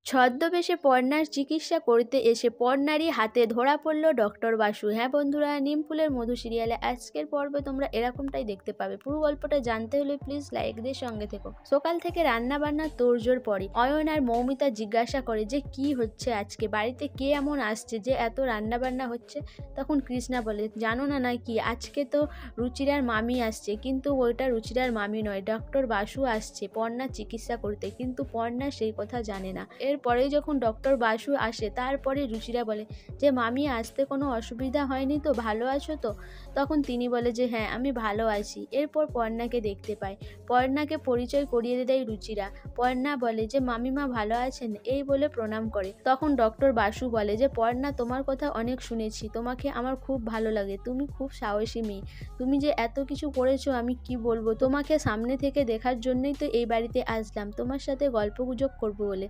ছদ্মবেশে পর্ণার চিকিৎসা করতে এসে পর্ণারই হাতে ধরা পড়ল ডক্টর বাসু। হ্যাঁ বন্ধুরা, নিমফুলের মধু সিরিয়ালে আজকের পর্বে তোমরা এরকমটাই দেখতে পাবে। পুরো গল্পটা জানতে হলে প্লিজ লাইক দিয়ে সঙ্গে থেকো। সকাল থেকে রান্না বান্না তোড়জোড় পড়ে। অয়ন আর মৌমিতা জিজ্ঞাসা করে যে কি হচ্ছে আজকে, বাড়িতে কে এমন আসছে যে এত রান্না বান্না হচ্ছে। তখন কৃষ্ণা বলে, জানো না নাকি আজকে তো রুচিরার মামি আসছে, কিন্তু ওইটা রুচিরার মামি নয়, ডক্টর বাসু আসছে পর্ণার চিকিৎসা করতে। কিন্তু পর্ণা সেই কথা জানে না। এরপরেই যখন ডক্টর বাসু আসে তারপরে রুচিরা বলে যে মামি আসতে কোনো অসুবিধা হয়নি তো, ভালো আছো তো? তখন তিনি বলে যে হ্যাঁ আমি ভালো আছি। এরপর পর্ণাকে দেখতে পায়। পর্ণাকে পরিচয় করিয়ে দেয় রুচিরা। পর্ণা বলে যে মামিমা ভালো আছেন, এই বলে প্রণাম করে। তখন ডক্টর বাসু বলে যে পর্ণা তোমার কথা অনেক শুনেছি, তোমাকে আমার খুব ভালো লাগে, তুমি খুব সাহসী মেয়ে, তুমি যে এত কিছু করেছো আমি কি বলবো, তোমাকে সামনে থেকে দেখার জন্যই তো এই বাড়িতে আসলাম, তোমার সাথে গল্পগুজব করবো বলে।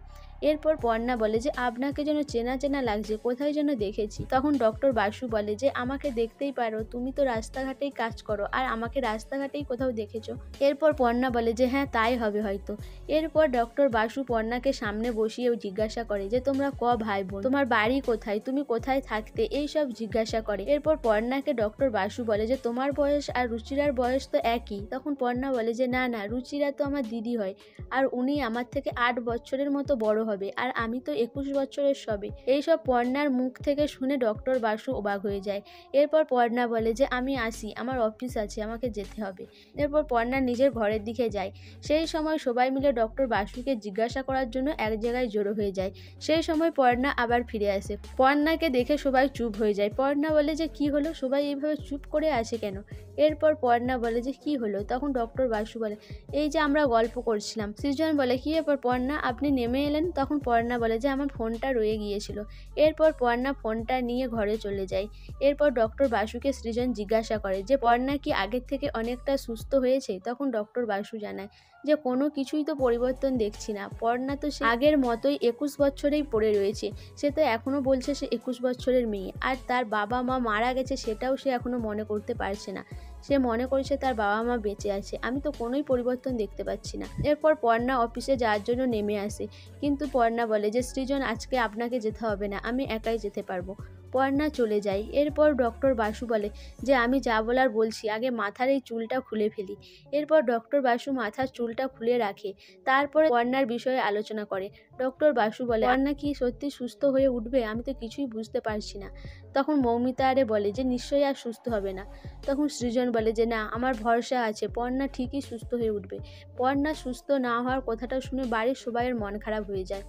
এরপর পর্ণা বলে যে আপনাকে যেন চেনা চেনা লাগছে, কোথায় যেন দেখেছি। তখন ডক্টর বাসু বলে যে আমাকে দেখতেই পারো, তুমি তো রাস্তাঘাটেই কাজ করো আর আমাকে রাস্তাঘাটেই কোথাও দেখেছো। এরপর পর্ণা বলে যে হ্যাঁ তাই হবে হয়তো। এরপর ডক্টর বাসু পর্ণাকে সামনে বসিয়েও জিজ্ঞাসা করে যে তোমরা ভাই বোন, তোমার বাড়ি কোথায়, তুমি কোথায় থাকতে, এইসব জিজ্ঞাসা করে। এরপর পর্ণাকে ডক্টর বাসু বলে যে তোমার বয়স আর রুচিরার বয়স তো একই। তখন পর্ণা বলে যে না না, রুচিরা তো আমার দিদি হয় আর উনি আমার থেকে 8 বছরের মতো বড় হবে আর আমি তো 21 বছরের সবে। এইসব পর্ণার মুখ থেকে শুনে ডক্টর বাসু অবাক হয়ে যায়। এরপর পর্ণা বলে যে আমি আসি, আমার অফিস আছে, আমাকে যেতে হবে। এরপর পর্ণা নিজের ঘরের দিকে যায়। সেই সময় সবাই মিলে ডক্টর বাসুকে জিজ্ঞাসা করার জন্য এক জায়গায় জড়ো হয়ে যায়। সেই সময় পর্ণা আবার ফিরে আসে। পর্ণাকে দেখে সবাই চুপ হয়ে যায়। পর্ণা বলে যে কি হলো, সবাই এইভাবে চুপ করে আছে কেন? এরপর পর্ণা বলে যে কি হলো? তখন ডক্টর বাসু বলে এই যে আমরা গল্প করছিলাম। সৃজন বলে কি ব্যাপার পর্ণা, আপনি নেমে এলেন? তখন পর্ণা বলে যে আমার ফোনটা রয়ে গিয়েছিল। এরপর পর্ণা ফোনটা নিয়ে ঘরে চলে যায়। এরপর ডক্টর বাসুকে সৃজন জিজ্ঞাসা করে যে পর্ণা কি আগের থেকে অনেকটা সুস্থ হয়েছে? তখন ডক্টর বাসু জানায় যে কোনো কিছুই তো পরিবর্তন দেখছি না, পর্ণা তো সে আগের মতোই 21 বছরেই পড়ে রয়েছে। সে তো এখনো বলছে সে 21 বছরের মেয়ে, আর তার বাবা মা মারা গেছে সেটাও সে এখনো মনে করতে পারছে না। সে মনে করছে তার বাবা মা বেঁচে আছে। আমি তো কোনোই পরিবর্তন দেখতে পাচ্ছি না। এরপর পর্ণা অফিসে যাওয়ার জন্য নেমে আসে, কিন্তু পর্ণা বলে যে সৃজন আজকে আপনাকে যেতে হবে না, আমি একাই যেতে পারবো। পর্ণা চলে যায়। এরপর ডক্টর বাসু বলে যে আমি যা বলার বলছি, আগে মাথার এই চুলটা খুলে ফেলি। এরপর ডক্টর বাসু মাথার চুলটা খুলে রাখে। তারপরে পর্ণার বিষয়ে আলোচনা করে। ডক্টর বাসু বলে পর্ণা কি সত্যি সুস্থ হয়ে উঠবে? আমি তো কিছুই বুঝতে পারছি না। তখন মৌমিতা আরে বলে যে নিশ্চয়ই আর সুস্থ হবে না। তখন সৃজন বলে যে না, আমার ভরসা আছে, পর্ণা ঠিকই সুস্থ হয়ে উঠবে। পর্ণা সুস্থ না হওয়ার কথাটা শুনে বাড়ির সবাইয়ের মন খারাপ হয়ে যায়।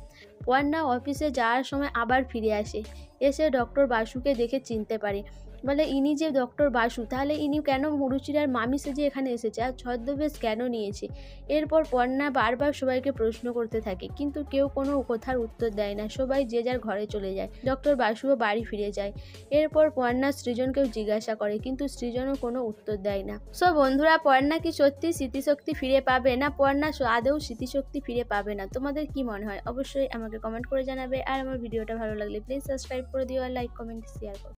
পর্ণা অফিসে যাওয়ার সময় আবার ফিরে আসে। এসে ডক্টর বাসুকে দেখে চিনতে পারে। বলে ইনি যে ডক্টর বাসু, তাহলে ইনি কেন রুচিরার মামি সেজে এখানে এসেছে আর ছদ্মবেশ কেন নিয়েছে? এরপর পর্ণা বারবার সবাইকে প্রশ্ন করতে থাকে, কিন্তু কেউ কোনো কথার উত্তর দেয় না। সবাই যে যার ঘরে চলে যায়। ডক্টর বাসুও বাড়ি ফিরে যায়। এরপর পর্ণা সৃজনকেও জিজ্ঞাসা করে, কিন্তু সৃজনও কোনো উত্তর দেয় না। সো বন্ধুরা, পর্ণা কি সত্যি স্মৃতিশক্তি ফিরে পাবে, না পর্ণা আদৌ স্মৃতিশক্তি ফিরে পাবে না? তোমাদের কি মনে হয় অবশ্যই আমাকে কমেন্ট করে জানাবে। আর আমার ভিডিওটা ভালো লাগলে প্লিজ সাবস্ক্রাইব করে দিও আর লাইক কমেন্ট শেয়ার করো।